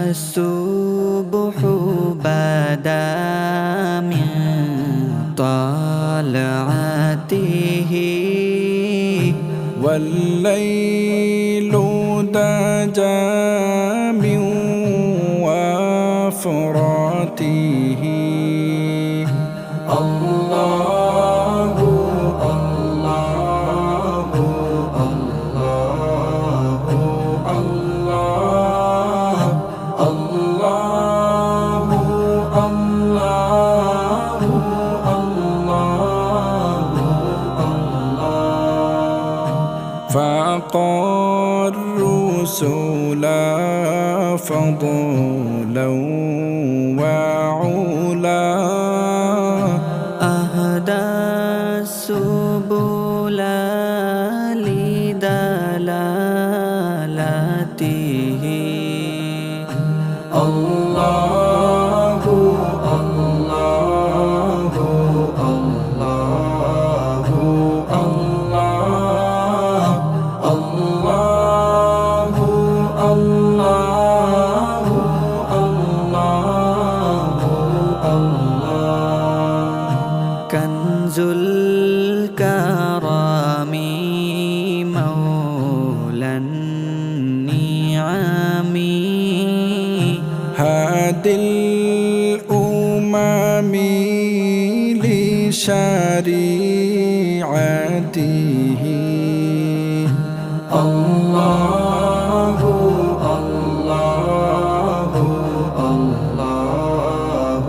الصبح بدا من طلعته والليل دجى من وفراته الله الله الله الله الله الله الله فأعطى الرسل فضلا وعلا أهدى السبل لدلالته الله الله الله الله الله الله الله كنز الكرم مولى النعم هادي الأمم لشريعته الله الله الله الله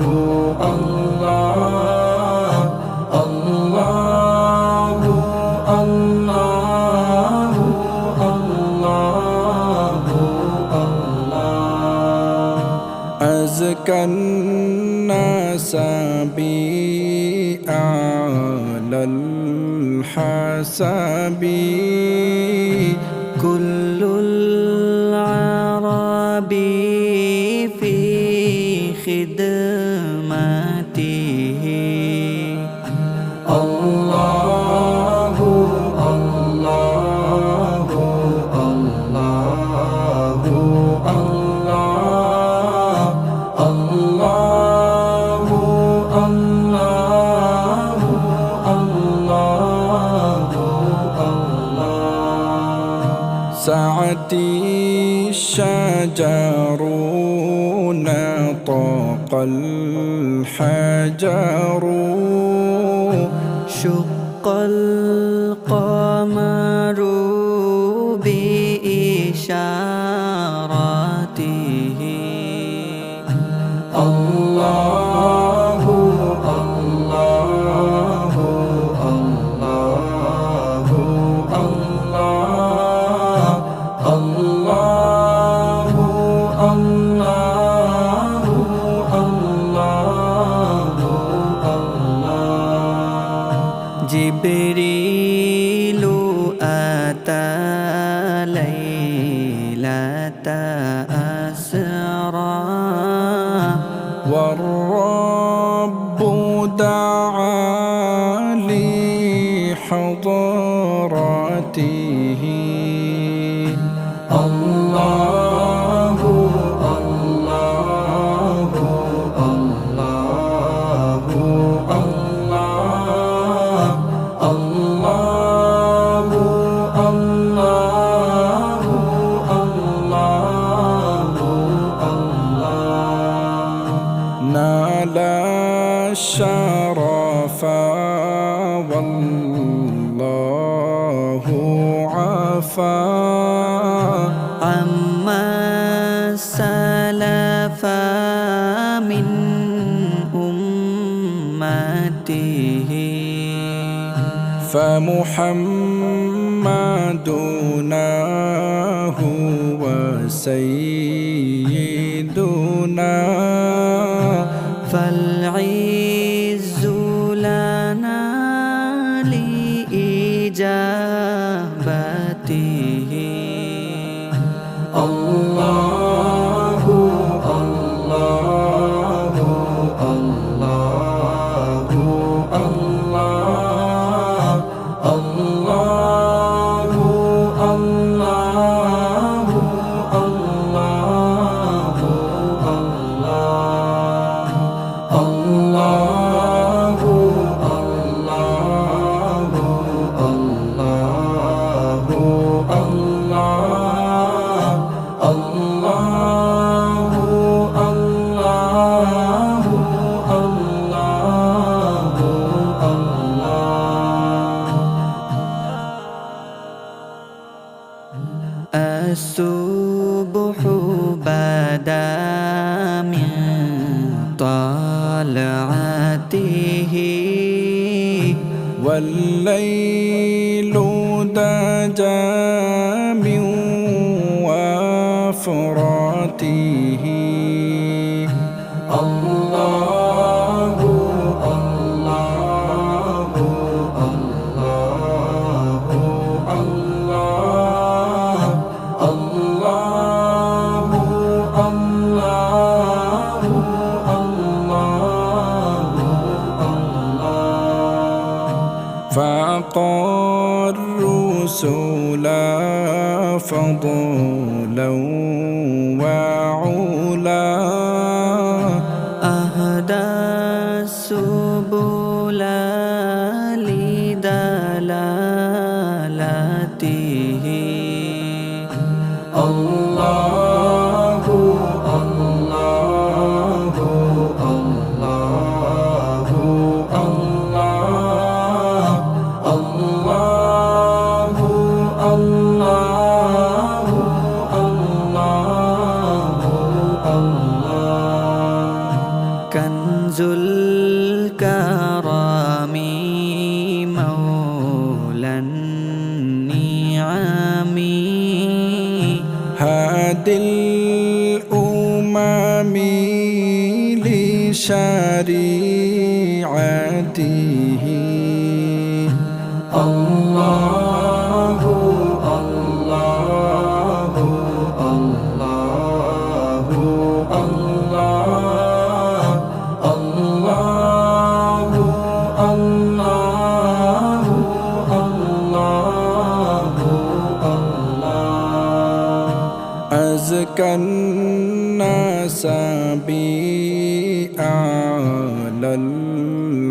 الله الله الله أزكى الناس بأعلى الحساب كل العرب في خدمته الله الله الله الله الله الله الله سعتي الشجر نطق الحجر شق القمر بإشارته الله الله الله الله الله الله الله جبريل أتى ليلة أسرى والرب دعا لحضرته الله الله الله الله الله الله الله نال الشرف والله عفا عما سلف من أمته فمحمدنا هو سيدنا فالعز لنا لإجابته الله الله الله الله الله الله الله طلعته والليل دجى من وفراته الله الله الله الله الله الله الله فأقر الرسل فضلا وعلا أهدى السبل لدلالته الله الله الله الله الله الله الله كنز الكرم مولى النعم هادي الأمم لشريعته الله الله الله الله الله الله الله أزكى الناس بأعلى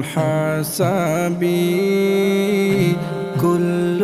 الحسب كل